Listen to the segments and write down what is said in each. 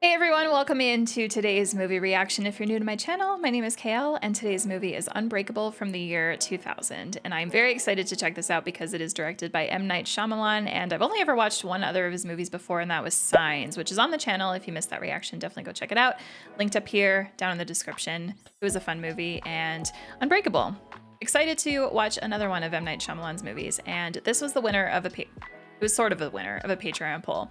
Hey everyone, welcome into today's movie reaction. If you're new to my channel, my name is Kayelle, and today's movie is Unbreakable from the year 2000. And I'm very excited to check this out because it is directed by M. Night Shyamalan, and I've only ever watched one other of his movies before, and that was Signs, which is on the channel. If you missed that reaction, definitely go check it out. Linked up here, down in the description. It was a fun movie, and Unbreakable. Excited to watch another one of M. Night Shyamalan's movies, and this was the winner of it was sort of the winner of a Patreon poll.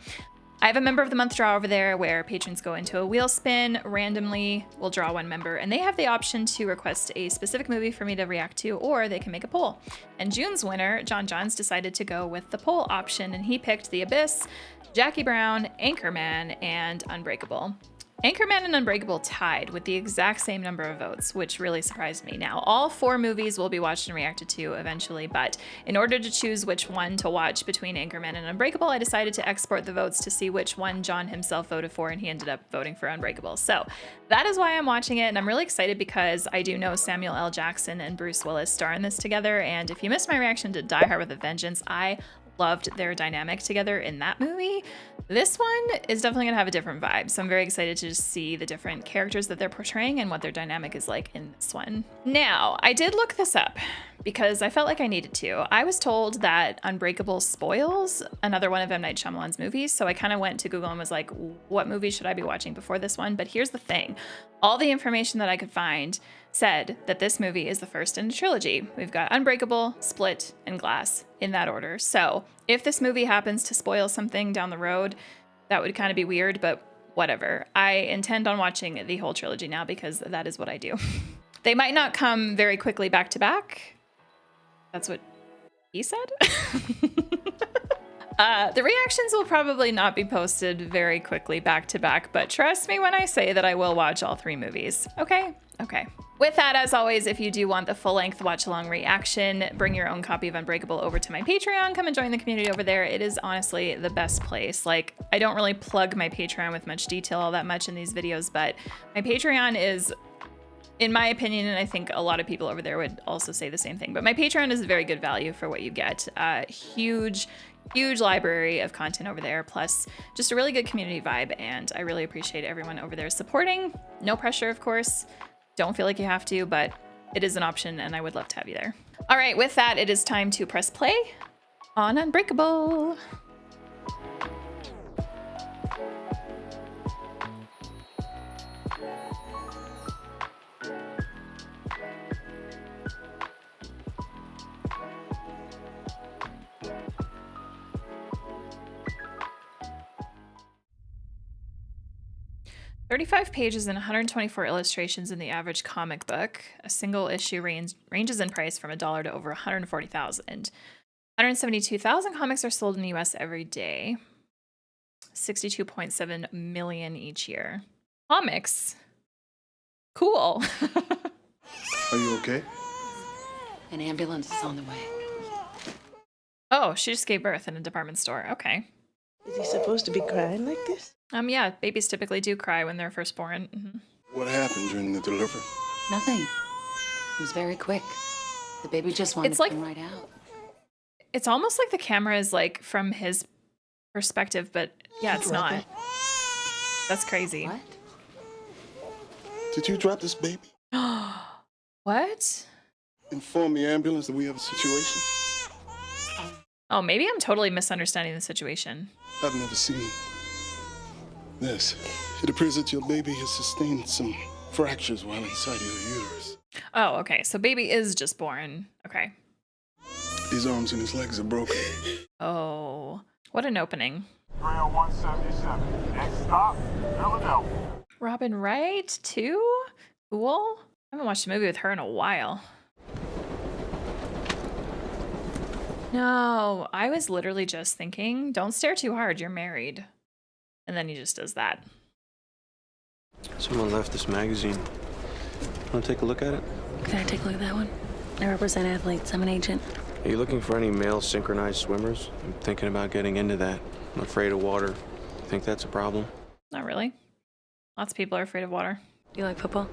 I have a member of the month draw over there where patrons go into a wheel spin randomly. We'll draw one member and they have the option to request a specific movie for me to react to, or they can make a poll. And June's winner, John Johns, decided to go with the poll option and he picked The Abyss, Jackie Brown, Anchorman, and Unbreakable. Anchorman and Unbreakable tied with the exact same number of votes, which really surprised me. Now, all four movies will be watched and reacted to eventually, but in order to choose which one to watch between Anchorman and Unbreakable, I decided to export the votes to see which one John himself voted for, and he ended up voting for Unbreakable. So that is why I'm watching it, and I'm really excited because I do know Samuel L. Jackson and Bruce Willis star in this together, and if you missed my reaction to Die Hard with a Vengeance, I loved their dynamic together in that movie. This one is definitely gonna have a different vibe, so I'm very excited to just see the different characters that they're portraying and what their dynamic is like in this one. Now, I did look this up because I felt like I needed to. I was told that Unbreakable spoils another one of M. Night Shyamalan's movies, so I kind of went to Google and was like, what movie should I be watching before this one? But here's the thing. All the information that I could find said that this movie is the first in a trilogy. We've got Unbreakable, Split, and Glass in that order. So if this movie happens to spoil something down the road, that would kind of be weird, but whatever. I intend on watching the whole trilogy now because that is what I do. They might not come very quickly back to back. That's what he said. The reactions will probably not be posted very quickly back to back, but trust me when I say that I will watch all three movies. Okay? Okay. With that, as always, if you do want the full-length watch-along reaction, bring your own copy of Unbreakable over to my Patreon. Come and join the community over there. It is honestly the best place. Like, I don't really plug my Patreon with much detail all that much in these videos, but my Patreon is, in my opinion, and I think a lot of people over there would also say the same thing, but my Patreon is very good value for what you get. Huge library of content over there, plus just a really good community vibe, and I really appreciate everyone over there supporting. No pressure, of course. Don't feel like you have to, but it is an option and I would love to have you there. All right, with that, it is time to press play on Unbreakable. 35 pages and 124 illustrations in the average comic book. A single issue ranges in price from $1 to over 140,000. 172,000 comics are sold in the US every day. 62.7 million each year. Comics? Cool. Are you okay? An ambulance is on the way. Oh, she just gave birth in a department store. Okay. Is he supposed to be crying like this? Yeah, babies typically do cry when they're first born. What happened during the delivery? Nothing. It was very quick. The baby just wanted to come right out. It's almost like the camera is like from his perspective, but yeah, it's not. That's crazy. What? Did you drop this baby? What? Inform the ambulance that we have a situation. Oh, maybe I'm totally misunderstanding the situation. I've never seen this. It appears that your baby has sustained some fractures while inside your uterus. Oh, okay. So baby is just born. Okay. His arms and his legs are broken. Oh, what an opening. Trail 177. Next stop, Philadelphia. Robin Wright, too? Cool. I haven't watched a movie with her in a while. No, I was literally just thinking, don't stare too hard, you're married. And then he just does that. Someone left this magazine. Want to take a look at it? Can I take a look at that one? I represent athletes. I'm an agent. Are you looking for any male synchronized swimmers? I'm thinking about getting into that. I'm afraid of water. Think that's a problem? Not really. Lots of people are afraid of water. Do you like football?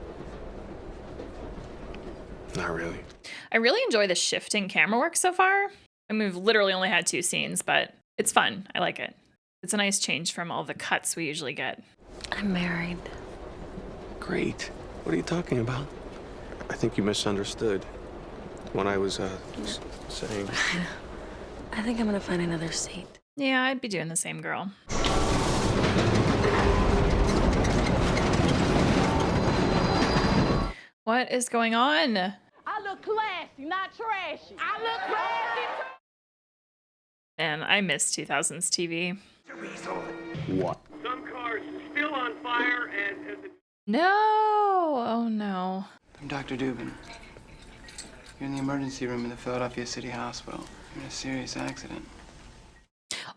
Not really. I really enjoy the shifting camera work so far. I mean, we've literally only had 2 scenes, but it's fun. I like it. It's a nice change from all the cuts we usually get. I'm married. Great. What are you talking about? I think you misunderstood. When I was, saying... I think I'm gonna find another seat. Yeah, I'd be doing the same, girl. What is going on? I look classy, not trashy. I look classy. And I miss 2000s TV. What? Some cars are still on fire and No! Oh no. I'm Dr. Dubin. You're in the emergency room in the Philadelphia City Hospital. You're in a serious accident.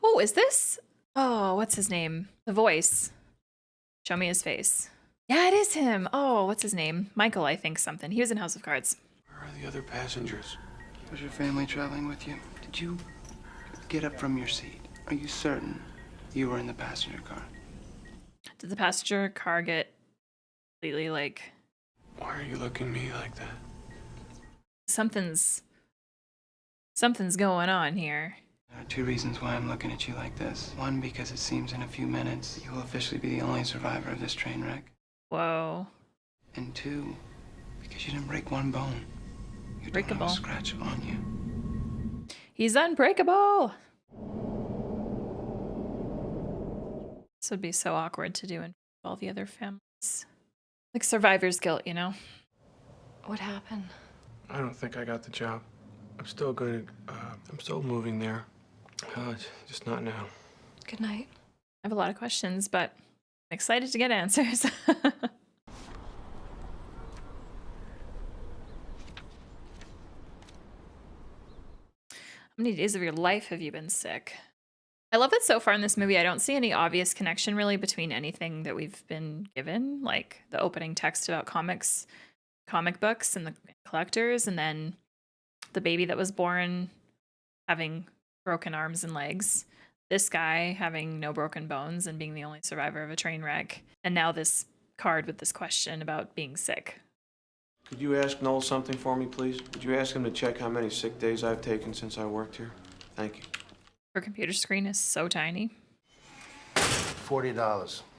Oh, is this? Oh, what's his name? The voice. Show me his face. Yeah, it is him. Oh, what's his name? Michael, I think something. He was in House of Cards. Where are the other passengers? Was your family traveling with you? Did you get up from your seat? Are you certain you were in the passenger car? Did the passenger car get completely like... Why are you looking at me like that? Something's going on here. There are two reasons why I'm looking at you like this. One, because it seems in a few minutes you will officially be the only survivor of this train wreck. Whoa. And two, because you didn't break one bone. You don't Breakable. have a scratch on you. He's unbreakable! This would be so awkward to do in all the other families. Like survivor's guilt, you know? What happened? I don't think I got the job. I'm still going to, I'm still moving there. Just not now. Good night. I have a lot of questions, but I'm excited to get answers. How many days of your life have you been sick? I love that so far in this movie, I don't see any obvious connection really between anything that we've been given, like the opening text about comic books and the collectors, and then the baby that was born having broken arms and legs, this guy having no broken bones and being the only survivor of a train wreck, and now this card with this question about being sick. Could you ask Noel something for me, please? Would you ask him to check how many sick days I've taken since I worked here? Thank you. Her computer screen is so tiny. $40.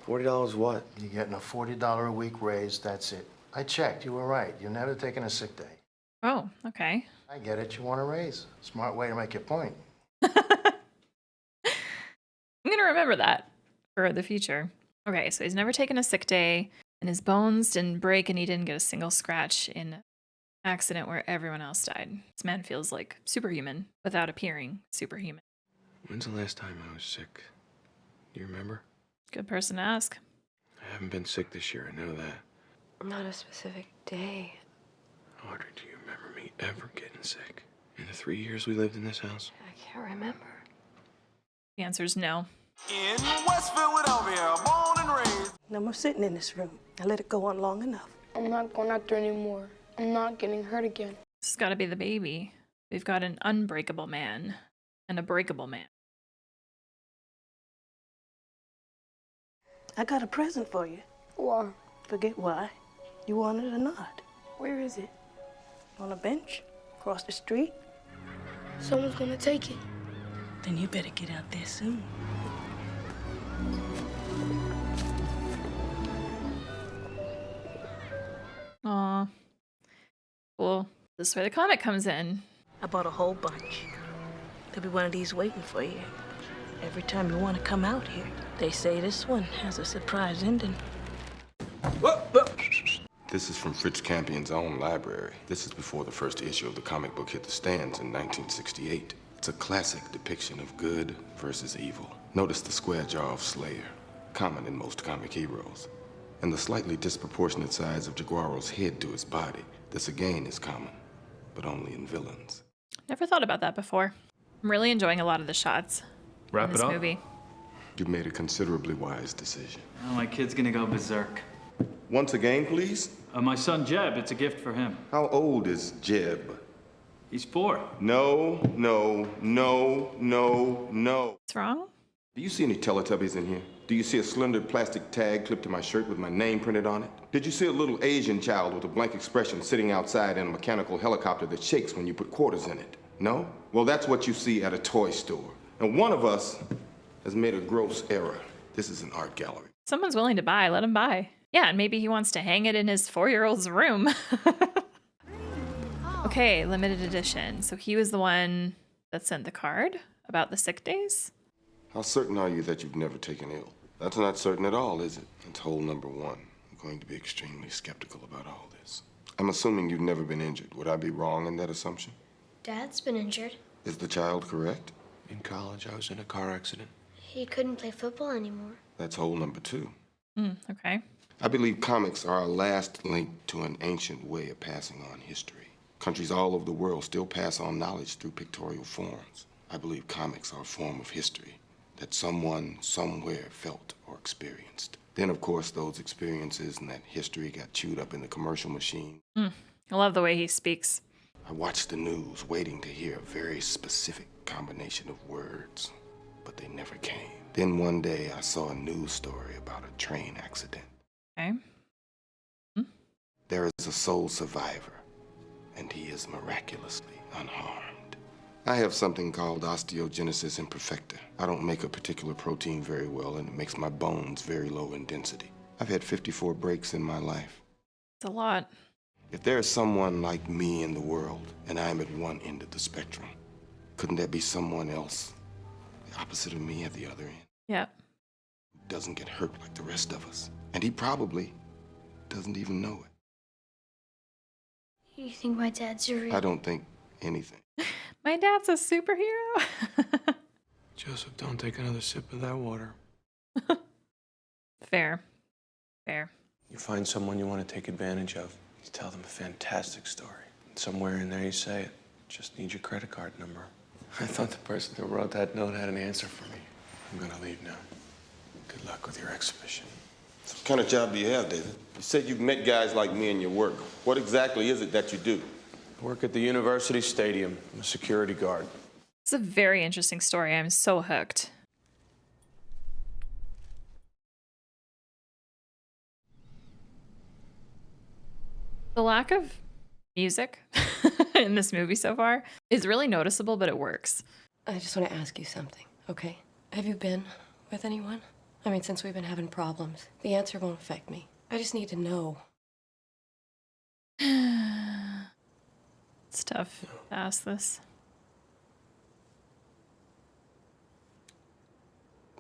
$40 what? You're getting a $40 a week raise, that's it. I checked, you were right. You're never taking a sick day. Oh, okay. I get it, you want a raise. Smart way to make your point. I'm gonna remember that for the future. Okay, so he's never taken a sick day, and his bones didn't break, and he didn't get a single scratch in an accident where everyone else died. This man feels like superhuman without appearing superhuman. When's the last time I was sick? Do you remember? Good person to ask. I haven't been sick this year, I know that. Not a specific day. Audrey, do you remember me ever getting sick? In the 3 years we lived in this house? I can't remember. The answer is no. in West Philadelphia, born and raised. No more sitting in this room. I let it go on long enough. I'm not going out there anymore. I'm not getting hurt again. This has got to be the baby. We've got an unbreakable man and a breakable man. I got a present for you. Why? Forget why. You want it or not. Where is it? On a bench, across the street. Someone's gonna take it. Then you better get out there soon. Aw. Cool. This is where the comic comes in. I bought a whole bunch. There'll be one of these waiting for you. Every time you want to come out here, they say this one has a surprise ending. This is from Fritz Campion's own library. This is before the first issue of the comic book hit the stands in 1968. It's a classic depiction of good versus evil. Notice the square jaw of Slayer, common in most comic heroes, and the slightly disproportionate size of Jaguaro's head to his body. This again is common, but only in villains. Never thought about that before. I'm really enjoying a lot of the shots Wrap in this it up. movie. You made a considerably wise decision. Oh, my kid's gonna go berserk. Once again, please. My son Jeb, it's a gift for him. How old is Jeb? He's 4. No, no, no, no, no. What's wrong? Do you see any Teletubbies in here? Do you see a slender plastic tag clipped to my shirt with my name printed on it? Did you see a little Asian child with a blank expression sitting outside in a mechanical helicopter that shakes when you put quarters in it? No? Well, that's what you see at a toy store. And one of us has made a gross error. This is an art gallery. Someone's willing to buy, let him buy. Yeah, and maybe he wants to hang it in his 4-year-old's room. Okay, limited edition. So he was the one that sent the card about the sick days? How certain are you that you've never taken ill? That's not certain at all, is it? That's hole number one. I'm going to be extremely skeptical about all this. I'm assuming you've never been injured. Would I be wrong in that assumption? Dad's been injured. Is the child correct? In college, I was in a car accident. He couldn't play football anymore. That's hole number two. Okay. I believe comics are our last link to an ancient way of passing on history. Countries all over the world still pass on knowledge through pictorial forms. I believe comics are a form of history that someone, somewhere felt or experienced. Then, of course, those experiences and that history got chewed up in the commercial machine. I love the way he speaks. I watched the news, waiting to hear a very specific combination of words, but they never came. Then one day, I saw a news story about a train accident. Okay. There is a sole survivor, and he is miraculously unharmed. I have something called osteogenesis imperfecta. I don't make a particular protein very well, and it makes my bones very low in density. I've had 54 breaks in my life. It's a lot. If there is someone like me in the world, and I'm at one end of the spectrum, couldn't there be someone else, the opposite of me at the other end? Yeah. Who doesn't get hurt like the rest of us? And he probably doesn't even know it. You think my dad's a real... I don't think anything. My dad's a superhero? Joseph, don't take another sip of that water. Fair. Fair. You find someone you want to take advantage of. You tell them a fantastic story. And somewhere in there you say it. Just need your credit card number. I thought the person who wrote that note had an answer for me. I'm gonna leave now. Good luck with your exhibition. What kind of job do you have, David? You said you've met guys like me in your work. What exactly is it that you do? I work at the university stadium. I'm a security guard. It's a very interesting story. I'm so hooked. The lack of music in this movie so far is really noticeable, but it works. I just want to ask you something, okay? Have you been with anyone? I mean, since we've been having problems. The answer won't affect me. I just need to know. It's tough to ask this.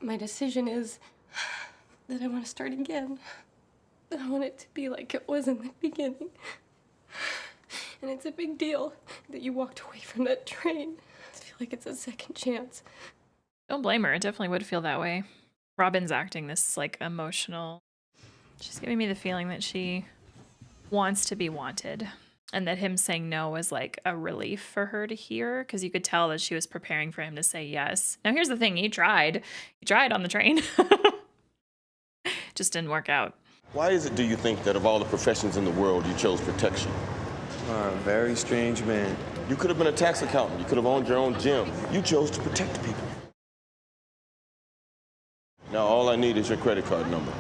My decision is that I want to start again. I want it to be like it was in the beginning. And it's a big deal that you walked away from that train. I feel like it's a second chance. Don't blame her. It definitely would feel that way. Robin's acting this, like, emotional. She's giving me the feeling that she wants to be wanted. And that him saying no was, like, a relief for her to hear. Because you could tell that she was preparing for him to say yes. Now, here's the thing. He tried. He tried on the train. Just didn't work out. Why is it, do you think, that of all the professions in the world, you chose protection? You are a very strange man. You could have been a tax accountant. You could have owned your own gym. You chose to protect people. Now, all I need is your credit card number.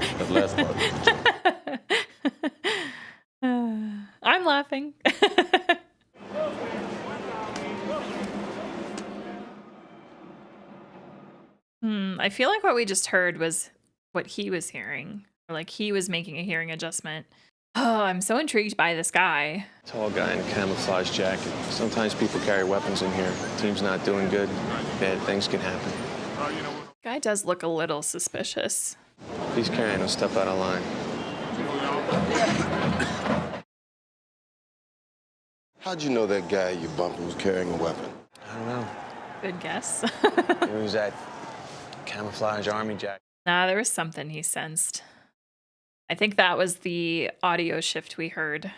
That last part. I'm laughing. I feel like what we just heard was what he was hearing. Or like he was making a hearing adjustment. Oh, I'm so intrigued by this guy. Tall guy in a camouflage jacket. Sometimes people carry weapons in here. Team's not doing good. Bad things can happen. Guy does look a little suspicious. He's carrying his stuff out of line. How'd you know that guy you bumped was carrying a weapon? I don't know. Good guess. It was that camouflage army jacket. Nah, there was something he sensed. I think that was the audio shift we heard.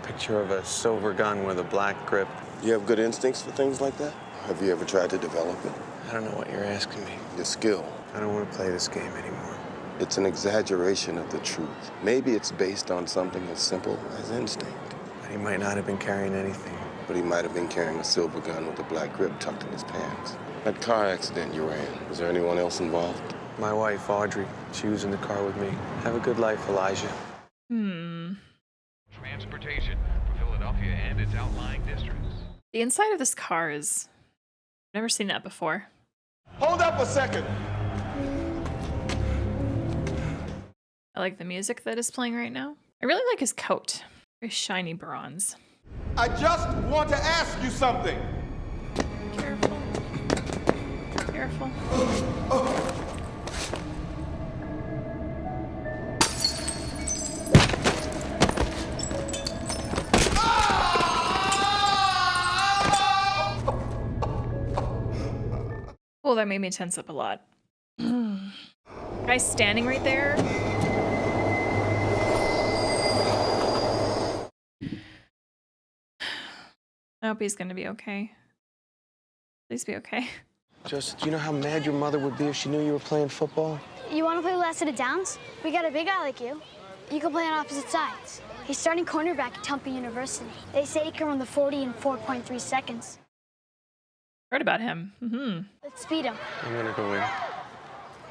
Picture of a silver gun with a black grip. You have good instincts for things like that? Have you ever tried to develop it? I don't know what you're asking me. Your skill. I don't want to play this game anymore. It's an exaggeration of the truth. Maybe it's based on something as simple as instinct. But he might not have been carrying anything. But he might have been carrying a silver gun with a black grip tucked in his pants. That car accident you were in, was there anyone else involved? My wife, Audrey. She was in the car with me. Have a good life, Elijah. Transportation for Philadelphia and its outlying districts. The inside of this car is... I've never seen that before. Hold up a second. I like the music that is playing right now. I really like his coat. Very shiny bronze. I just want to ask you something. Careful. Careful. Oh, that made me tense up a lot. Guy's standing right there. I hope he's gonna be okay. Please be okay. Joseph, do you know how mad your mother would be if she knew you were playing football? You want to play last set of downs? We got a big guy like you. You can play on opposite sides. He's starting cornerback at Temple University. They say he can run the 40 in 4.3 seconds. Heard about him. Mm-hmm. Let's speed him. I'm gonna go in.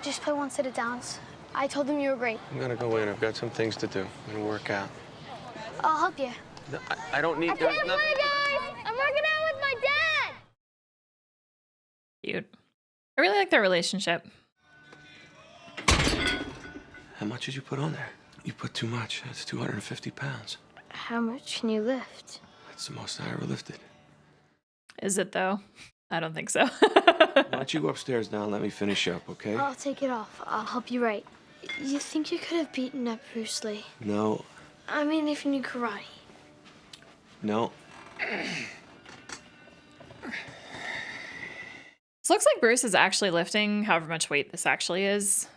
Just play one set of downs. I told him you were great. I'm gonna go in. I've got some things to do. I'm gonna work out. I'll help you. No, I don't need. I can't play, guys! I'm working out with my dad! Cute. I really like their relationship. How much did you put on there? You put too much. That's 250 pounds. How much can you lift? That's the most I ever lifted. Is it, though? I don't think so. Why don't you go upstairs now and let me finish up, okay? I'll take it off. I'll help you right. You think you could have beaten up Bruce Lee? No. I mean, if you knew karate. No. This looks like Bruce is actually lifting however much weight this actually is.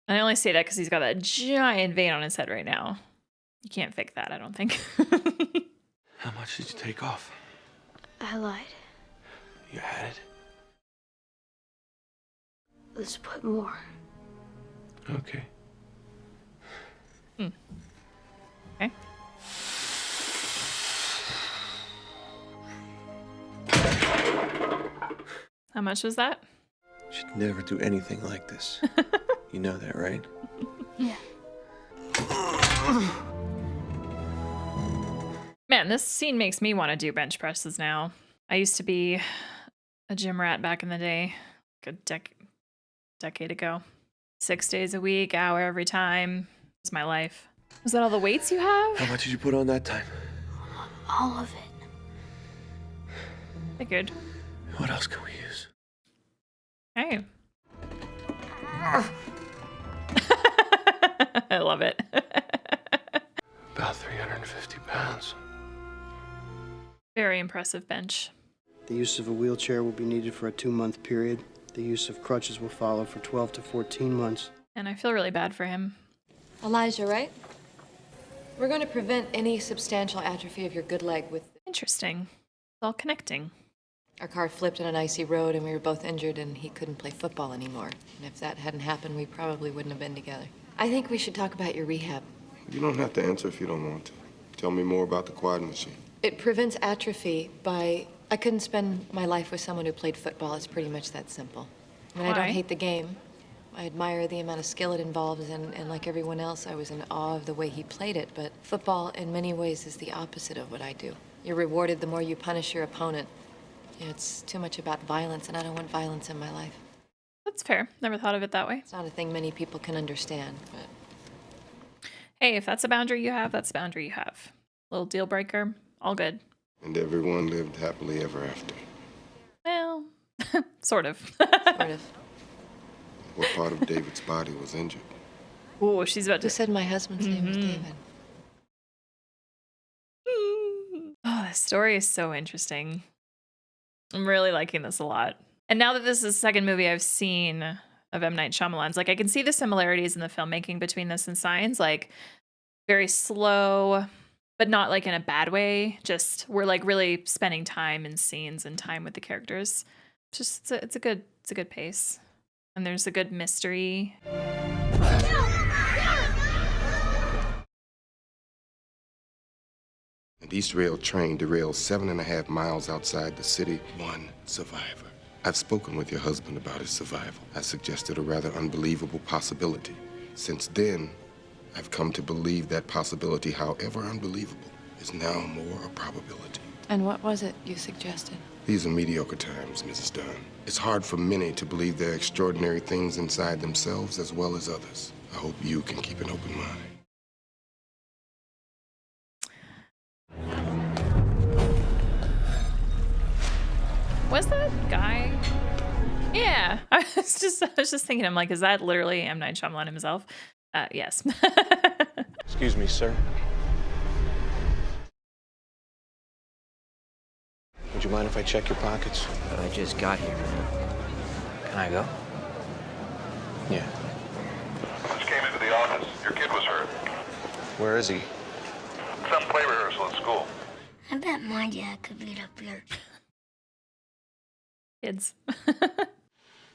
And I only say that because he's got that giant vein on his head right now. You can't fake that, I don't think. How much did you take off? I lied. You had it? Let's put more. Okay. Okay. How much was that? You should never do anything like this. You know that, right? Yeah. Man, this scene makes me want to do bench presses now. I used to be a gym rat back in the day, like a decade ago. 6 days a week, hour every time. It's my life. Was that all the weights you have? How much did you put on that time? All of it. Figured. What else can we use? Hey. I love it. About 350 pounds. Very impressive bench. The use of a wheelchair will be needed for a 2-month period. The use of crutches will follow for 12 to 14 months. And I feel really bad for him. Elijah, right? We're going to prevent any substantial atrophy of your good leg with... Interesting. It's all connecting. Our car flipped on an icy road and we were both injured and he couldn't play football anymore. And if that hadn't happened, we probably wouldn't have been together. I think we should talk about your rehab. You don't have to answer if you don't want to. Tell me more about the quad machine. It prevents atrophy by... I couldn't spend my life with someone who played football. It's pretty much that simple. I mean, I don't hate the game. I admire the amount of skill it involves, and like everyone else, I was in awe of the way he played it. But football, in many ways, is the opposite of what I do. You're rewarded the more you punish your opponent. You know, it's too much about violence, and I don't want violence in my life. That's fair. Never thought of it that way. It's not a thing many people can understand, but... Hey, if that's a boundary you have, that's a boundary you have. Little deal breaker, all good. And everyone lived happily ever after. Well, sort of. Sort of. What part of David's body was injured? Oh, she's about to... Who said my husband's name was David? Oh, this story is so interesting. I'm really liking this a lot. And now that this is the second movie I've seen of M. Night Shyamalan's, like, I can see the similarities in the filmmaking between this and Signs. Like, very slow, but not like in a bad way. Just we're like really spending time in scenes and time with the characters. Just it's a good pace, and there's a good mystery. An East Rail train derailed 7.5 miles outside the city. One survivor. I've spoken with your husband about his survival. I suggested a rather unbelievable possibility. Since then, I've come to believe that possibility, however unbelievable, is now more a probability. And what was it you suggested? These are mediocre times, Mrs. Dunn. It's hard for many to believe there are extraordinary things inside themselves as well as others. I hope you can keep an open mind. Was that guy? Yeah, I was just thinking. I'm like, is that literally M. Night Shyamalan himself? Yes. Excuse me, sir. Would you mind if I check your pockets? I just got here. Can I go? Yeah. Just came into the office. Your kid was hurt. Where is he? Some play rehearsal at school. I bet my dad could beat up yours. Kids.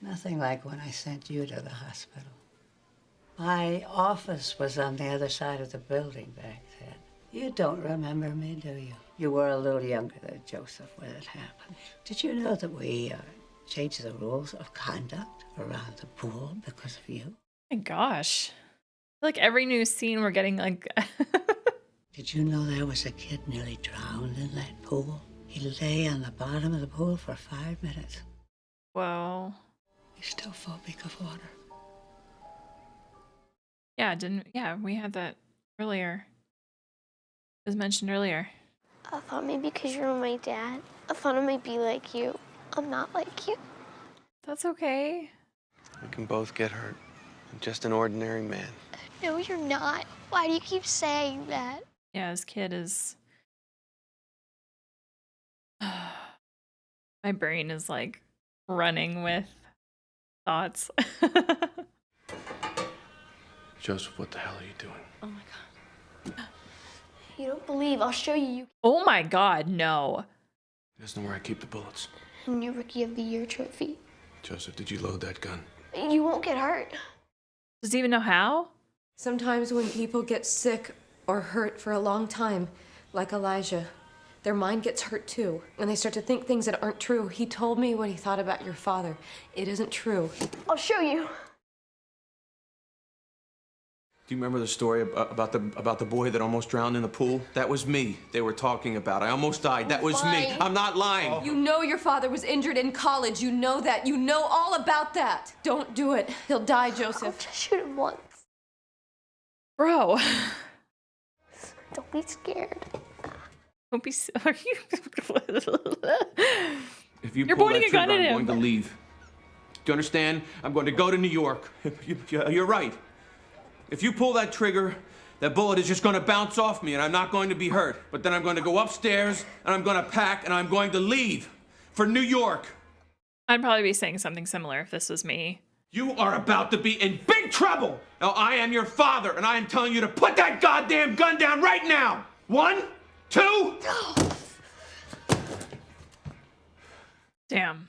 Nothing like when I sent you to the hospital. My office was on the other side of the building back then. You don't remember me, do you? You were a little younger than Joseph when it happened. Did you know that we changed the rules of conduct around the pool because of you? My gosh. Like every new scene we're getting like... Did you know there was a kid nearly drowned in that pool? He lay on the bottom of the pool for 5 minutes. Whoa. He's still phobic of water. Yeah, we had that earlier. It was mentioned earlier. I thought maybe because you're my dad, I thought I might be like you. I'm not like you. That's okay. We can both get hurt. I'm just an ordinary man. No, you're not. Why do you keep saying that? Yeah, his kid is... My brain is like running with thoughts. Joseph, what the hell are you doing? Oh my God. You don't believe, I'll show you. Oh my God, no. He doesn't know where I keep the bullets. And your Rookie of the Year trophy. Joseph, did you load that gun? You won't get hurt. Does he even know how? Sometimes when people get sick or hurt for a long time, like Elijah, their mind gets hurt too, and they start to think things that aren't true. He told me what he thought about your father. It isn't true. I'll show you. Do you remember the story about the boy that almost drowned in the pool? That was me they were talking about. I almost died. That was me. I'm not lying. You know your father was injured in college. You know that. You know all about that. Don't do it. He'll die, Joseph. I'll just shoot him once. Bro. Don't be scared. Don't be... Are you... If you You're pull pointing that a gun trigger, at I'm him. going to leave. Do you understand? I'm going to go to New York. You're right. If you pull that trigger, that bullet is just going to bounce off me and I'm not going to be hurt. But then I'm going to go upstairs and I'm going to pack and I'm going to leave for New York. I'd probably be saying something similar if this was me. You are about to be in big trouble. Now, I am your father and I am telling you to put that goddamn gun down right now. 1, 2. Damn.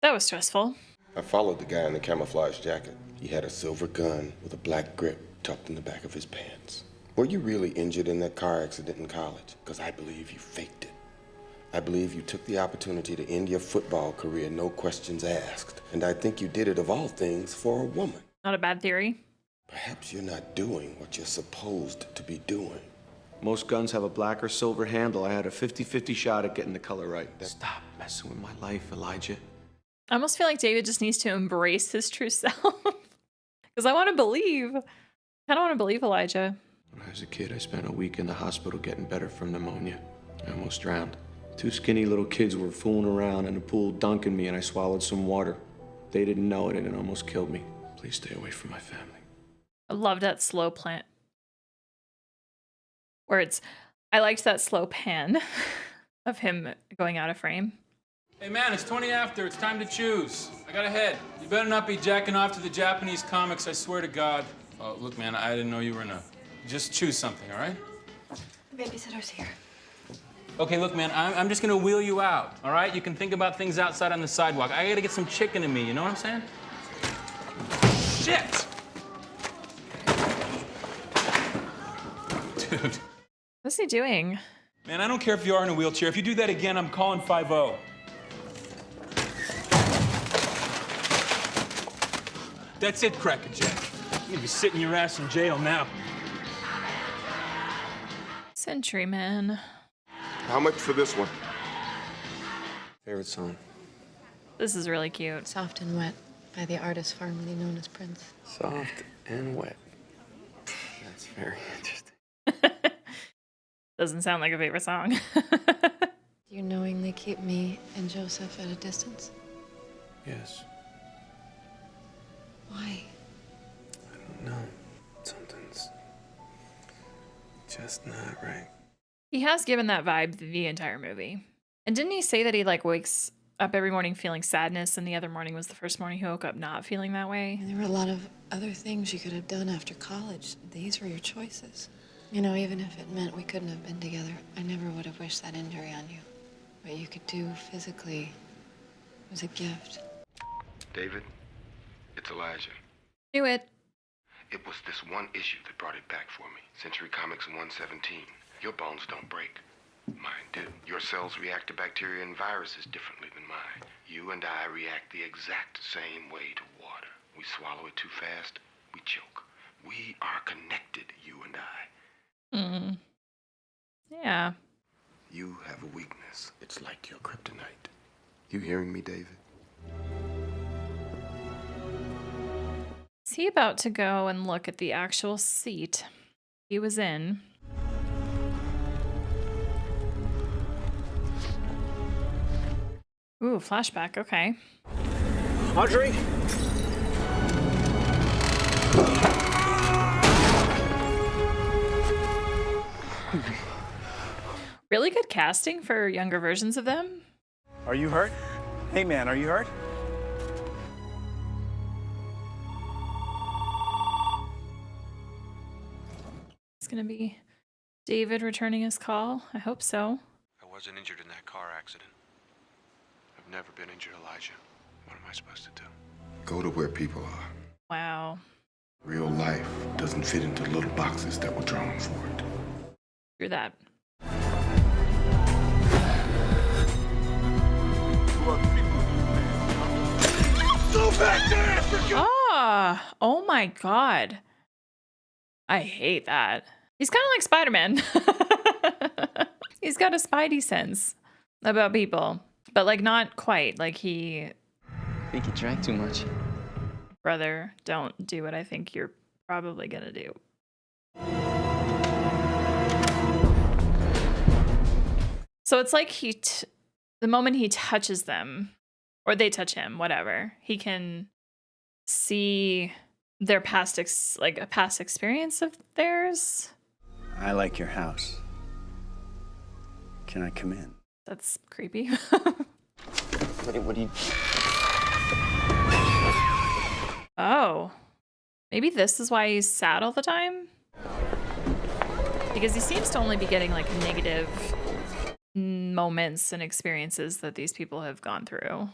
That was stressful. I followed the guy in the camouflage jacket. He had a silver gun with a black grip tucked in the back of his pants. Were you really injured in that car accident in college? Because I believe you faked it. I believe you took the opportunity to end your football career, no questions asked. And I think you did it, of all things, for a woman. Not a bad theory. Perhaps you're not doing what you're supposed to be doing. Most guns have a black or silver handle. I had a 50-50 shot at getting the color right. Stop messing with my life, Elijah. I almost feel like David just needs to embrace his true self. Because I want to believe. I don't want to believe Elijah. When I was a kid, I spent a week in the hospital getting better from pneumonia. I almost drowned. 2 skinny little kids were fooling around in the pool, dunking me, and I swallowed some water. They didn't know it, and it almost killed me. Please stay away from my family. I love that slow plant. Where it's, I liked that slow pan of him going out of frame. Hey man, it's 20 after. It's time to choose. I got ahead. You better not be jacking off to the Japanese comics, I swear to God. Oh, look, man, I didn't know you were in a... Just choose something, all right? The babysitter's here. Okay, look, man, I'm just gonna wheel you out, all right? You can think about things outside on the sidewalk. I gotta get some chicken in me, you know what I'm saying? Shit! Dude. What's he doing? Man, I don't care if you are in a wheelchair. If you do that again, I'm calling 5-0. That's it, Crackerjack. You're gonna be sitting your ass in jail now. Sentry man. How much for this one? Favorite song? This is really cute. Soft and Wet by the artist formerly known as Prince. Soft and wet. That's very interesting. Doesn't sound like a favorite song. You knowingly keep me and Joseph at a distance? Yes. Why? I don't know. Something's just not right. He has given that vibe the entire movie. And didn't he say that he like wakes up every morning feeling sadness and the other morning was the first morning he woke up not feeling that way? And there were a lot of other things you could have done after college. These were your choices. You know, even if it meant we couldn't have been together, I never would have wished that injury on you. What you could do physically was a gift. David, it's Elijah. Knew it. It was this one issue that brought it back for me. Century Comics 117. Your bones don't break. Mine do. Your cells react to bacteria and viruses differently than mine. You and I react the exact same way to water. We swallow it too fast, we choke. We are connected, you and I. Yeah. You have a weakness. It's like your kryptonite. You hearing me, David? Is he about to go and look at the actual seat he was in? Ooh, flashback, okay. Audrey? Really good casting for younger versions of them. Are you hurt? Hey, man, are you hurt? It's gonna be David returning his call. I hope so. I wasn't injured in that car accident. I've never been injured, Elijah. What am I supposed to do? Go to where people are. Wow. Real life doesn't fit into little boxes that were drawn for it. Hear that. Go back there, Africa! Ah, oh my God. I hate that. He's kind of like Spider-Man. He's got a spidey sense about people, but like not quite. Like I think you drank too much. Brother, don't do what I think you're probably gonna do. So it's like the moment he touches them, or they touch him, whatever, he can see their past, like a past experience of theirs. I like your house. Can I come in? That's creepy. What do you... Oh, maybe this is why he's sad all the time? Because he seems to only be getting like negative moments and experiences that these people have gone through.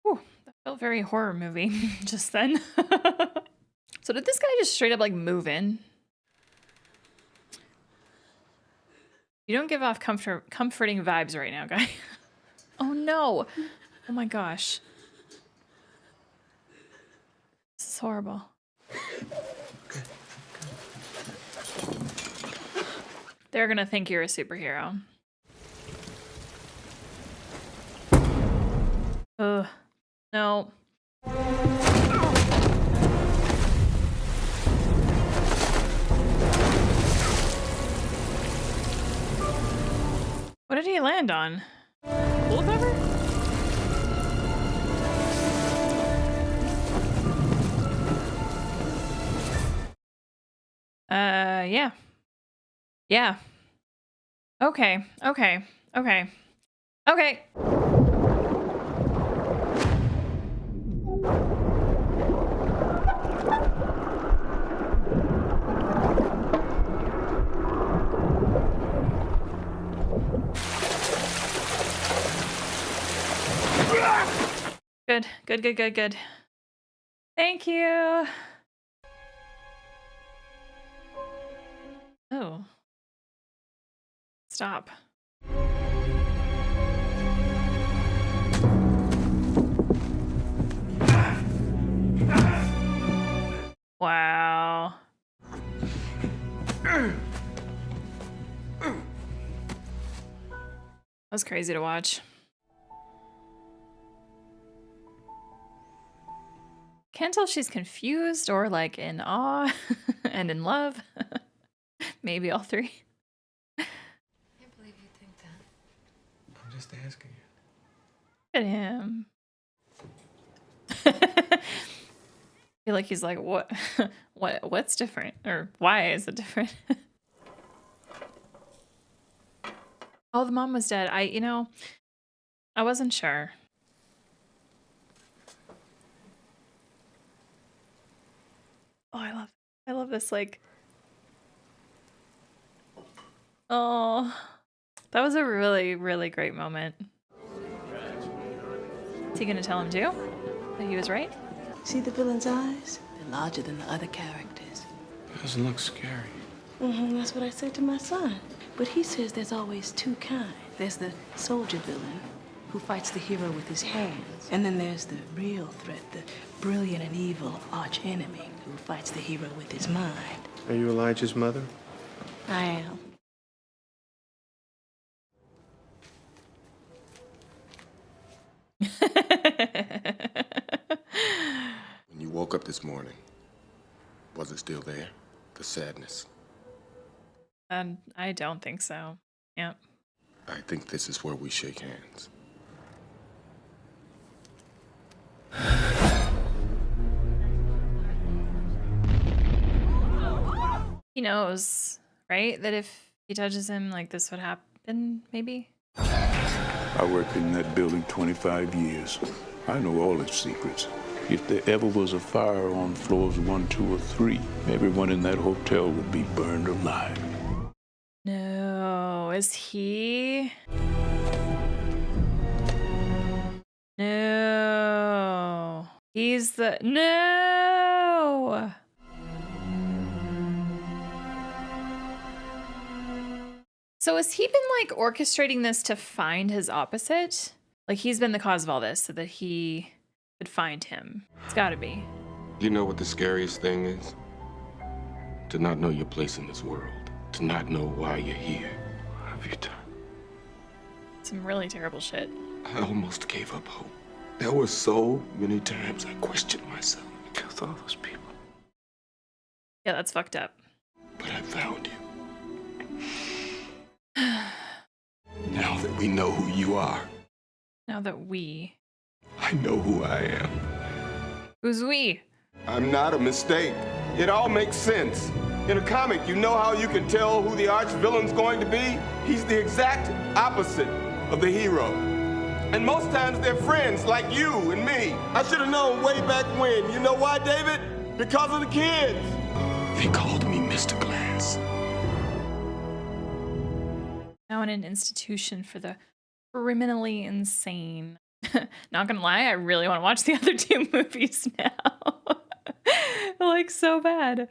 Whew, that felt very horror movie just then. So did this guy just straight up like move in? You don't give off comforting vibes right now, guy. Oh no. Oh my gosh. This is horrible. They're gonna think you're a superhero. Ugh. No. What did he land on? Pool cover? Yeah. Yeah. Okay. Okay. Okay. Okay. Good, good, good, good, good. Thank you. Oh. Stop. Wow. was crazy to watch. Can't tell if she's confused or like in awe and in love. Maybe all three. I can't believe you think that. I'm just asking you. Look at him. I feel like he's like, what? What's different? Or why is it different? Oh, the mom was dead. I wasn't sure. Oh, I love this, like, oh, that was a really, really great moment. Is he gonna tell him too? That he was right? See the villain's eyes? They're larger than the other characters. It doesn't look scary. That's what I said to my son. But he says there's always two kinds. There's the soldier villain, who fights the hero with his hands. And then there's the real threat, the brilliant and evil arch-enemy, who fights the hero with his mind. Are you Elijah's mother? I am. When you woke up this morning, was it still there? The sadness? I don't think so. Yep. I think this is where we shake hands. He knows, right? That if he touches him, like, this would happen, maybe? I worked in that building 25 years. I know all its secrets. If there ever was a fire on floors 1, 2, or 3, everyone in that hotel would be burned alive. No, is he? No. He's the... No! So has he been, like, orchestrating this to find his opposite? Like, he's been the cause of all this so that he could find him. It's gotta be. You know what the scariest thing is? To not know your place in this world. To not know why you're here. What have you done? Some really terrible shit. I almost gave up hope. There were so many times I questioned myself. You killed all those people. Yeah, that's fucked up. But I found you. Now that we know who you are. Now that we... I know who I am. Who's we? I'm not a mistake. It all makes sense. In a comic, you know how you can tell who the arch villain's going to be? He's the exact opposite of the hero. And most times they're friends like you and me. I should have known way back when. You know why, David? Because of the kids. They called me Mr. Glass. Now in an institution for the criminally insane. Not gonna lie, I really want to watch the other two movies now. Like, so bad.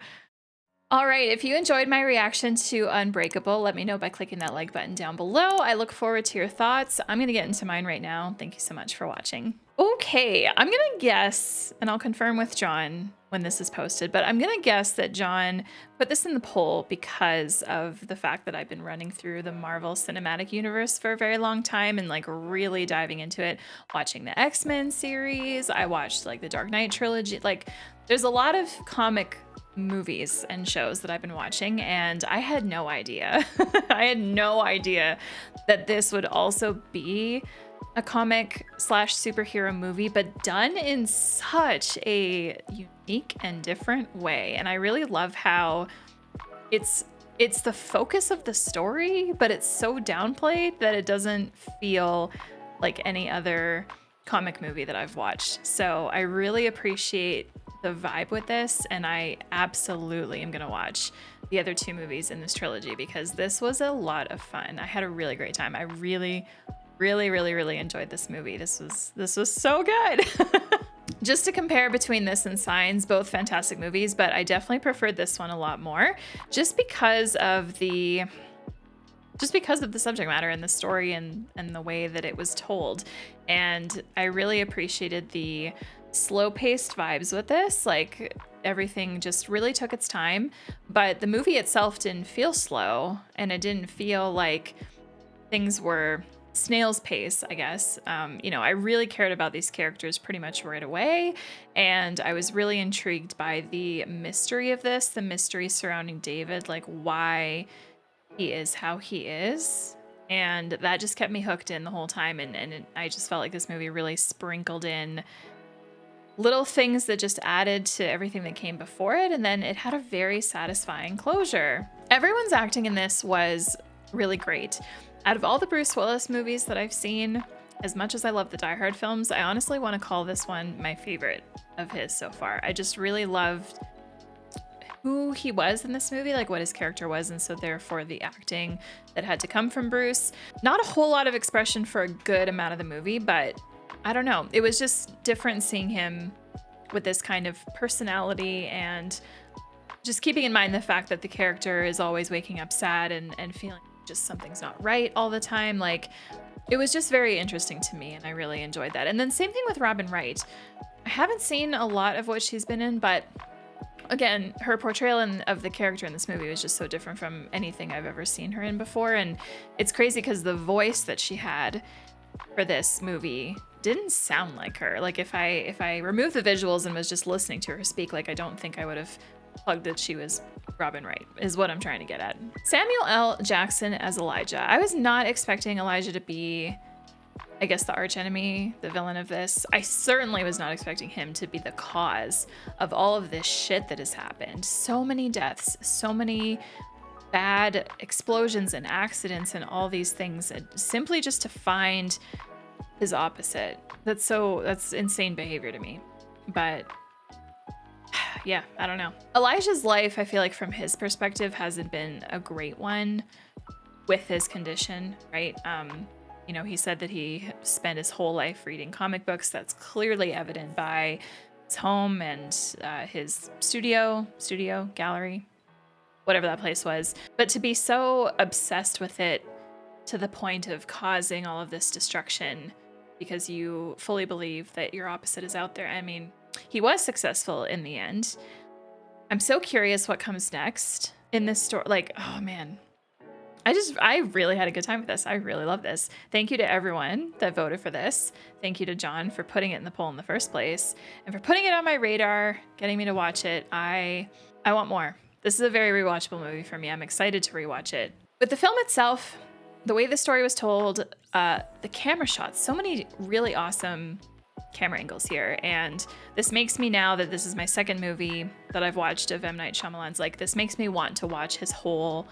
All right, if you enjoyed my reaction to Unbreakable, let me know by clicking that like button down below. I look forward to your thoughts. I'm gonna get into mine right now. Thank you so much for watching. Okay, I'm gonna guess, and I'll confirm with John when this is posted, but I'm gonna guess that John put this in the poll because of the fact that I've been running through the Marvel Cinematic Universe for a very long time and like really diving into it, watching the X-Men series. I watched like the Dark Knight trilogy. Like, there's a lot of comic movies and shows that I've been watching, and I had no idea. I had no idea that this would also be a comic / superhero movie, but done in such a unique and different way. And I really love how it's the focus of the story, but it's so downplayed that it doesn't feel like any other comic movie that I've watched. So I really appreciate the vibe with this, and I absolutely am gonna watch the other two movies in this trilogy because this was a lot of fun. I had a really great time. I really enjoyed this movie. This was so good. Just to compare between this and Signs, both fantastic movies, but I definitely preferred this one a lot more just because of the subject matter and the story and the way that it was told. And I really appreciated the slow-paced vibes with this. Like, everything just really took its time, but the movie itself didn't feel slow, and it didn't feel like things were snail's pace, I guess. You know, I really cared about these characters pretty much right away, and I was really intrigued by the mystery of this, the mystery surrounding David, like why he is how he is. And that just kept me hooked in the whole time, and I just felt like this movie really sprinkled in little things that just added to everything that came before it, and then it had a very satisfying closure. Everyone's acting in this was really great. Out of all the Bruce Willis movies that I've seen, as much as I love the Die Hard films, I honestly want to call this one my favorite of his so far. I just really loved who he was in this movie, like what his character was, and so therefore the acting that had to come from Bruce. Not a whole lot of expression for a good amount of the movie, but I don't know. It was just different seeing him with this kind of personality, and just keeping in mind the fact that the character is always waking up sad and feeling just something's not right all the time. Like, it was just very interesting to me, and I really enjoyed that. And then same thing with Robin Wright. I haven't seen a lot of what she's been in, but again, her portrayal of the character in this movie was just so different from anything I've ever seen her in before. And it's crazy because the voice that she had for this movie didn't sound like her. Like, if I removed the visuals and was just listening to her speak, like, I don't think I would have plugged that she was Robin Wright, is what I'm trying to get at. Samuel L. Jackson as Elijah. I was not expecting Elijah to be, I guess, the archenemy, the villain of this. I certainly was not expecting him to be the cause of all of this shit that has happened. So many deaths, so many bad explosions and accidents and all these things, simply just to find his opposite. That's insane behavior to me. But yeah, I don't know. Elijah's life, I feel like from his perspective, hasn't been a great one with his condition, right? You know, he said that he spent his whole life reading comic books. That's clearly evident by his home and his studio, gallery, whatever that place was. But to be so obsessed with it to the point of causing all of this destruction because you fully believe that your opposite is out there. I mean, he was successful in the end. I'm so curious what comes next in this story. Like, oh man. I really had a good time with this. I really love this. Thank you to everyone that voted for this. Thank you to John for putting it in the poll in the first place and for putting it on my radar, getting me to watch it. I want more. This is a very rewatchable movie for me. I'm excited to rewatch it. With the film itself, the way the story was told, the camera shots, so many really awesome camera angles here. And this makes me, now that this is my second movie that I've watched of M. Night Shyamalan's, like, this makes me want to watch his whole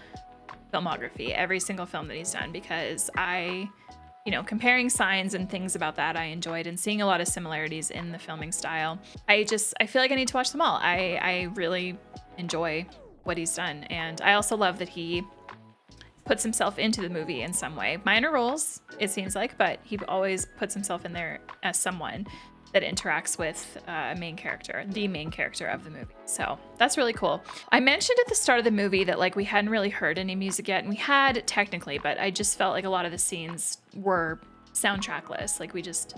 filmography, every single film that he's done, because comparing signs and things about that I enjoyed, and seeing a lot of similarities in the filming style. I feel like I need to watch them all. I really enjoy what he's done. And I also love that he puts himself into the movie in some way. Minor roles, it seems like, but he always puts himself in there as someone that interacts with the main character of the movie. So that's really cool. I mentioned at the start of the movie that, like, we hadn't really heard any music yet, and we had technically, but I just felt like a lot of the scenes were soundtrackless. Like, we just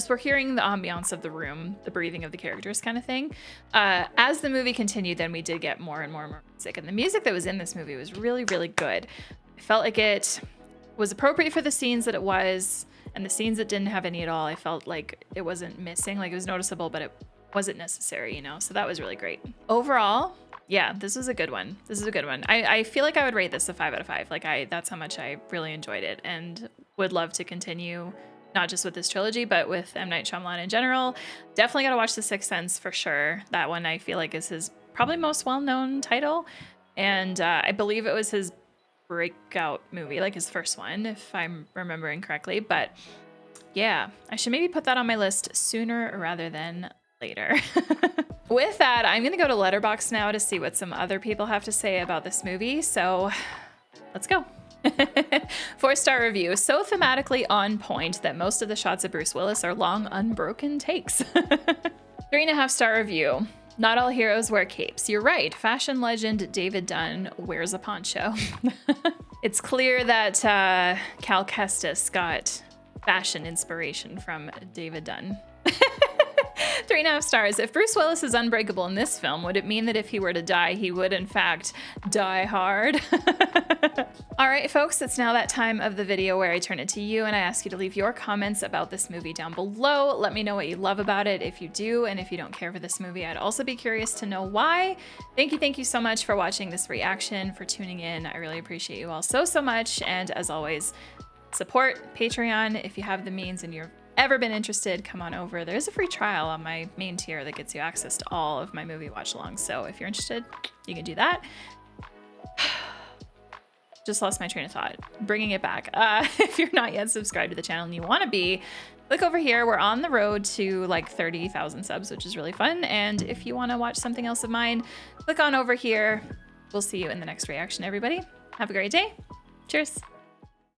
were hearing the ambiance of the room, the breathing of the characters kind of thing. As the movie continued, then we did get more and more music, and the music that was in this movie was really, really good. I felt like it was appropriate for the scenes that it was, and the scenes that didn't have any at all, I felt like it wasn't missing. Like, it was noticeable, but it wasn't necessary, so that was really great. Overall, yeah, this was a good one. This is a good one. I feel like I would rate this a 5 out of 5. Like, that's how much I really enjoyed it, and would love to continue, not just with this trilogy, but with M. Night Shyamalan in general. Definitely gotta watch The Sixth Sense for sure. That one I feel like is his probably most well-known title, and I believe it was his breakout movie, like his first one, if I'm remembering correctly. But yeah, I should maybe put that on my list sooner rather than later. With that, I'm gonna go to Letterboxd now to see what some other people have to say about this movie. So let's go. 4-star review. So thematically on point that most of the shots of Bruce Willis are long, unbroken takes. 3.5-star review. Not all heroes wear capes. You're right. Fashion legend David Dunn wears a poncho. It's clear that Cal Kestis got fashion inspiration from David Dunn. 3.5 stars. If Bruce Willis is unbreakable in this film, would it mean that if he were to die, he would in fact die hard? All right, folks, it's now that time of the video where I turn it to you and I ask you to leave your comments about this movie down below. Let me know what you love about it if you do, and if you don't care for this movie, I'd also be curious to know why. Thank you so much for watching this reaction, for tuning in. I really appreciate you all so much, and as always, support Patreon if you have the means and you're ever been interested. Come on over. There's a free trial on my main tier that gets you access to all of my movie watch alongs, so if you're interested, you can do that. Just lost my train of thought. Bringing it back. If you're not yet subscribed to the channel and you want to be, click over here. We're on the road to like 30,000 subs, which is really fun. And if you want to watch something else of mine, click on over here. We'll see you in the next reaction, everybody. Have a great day. Cheers.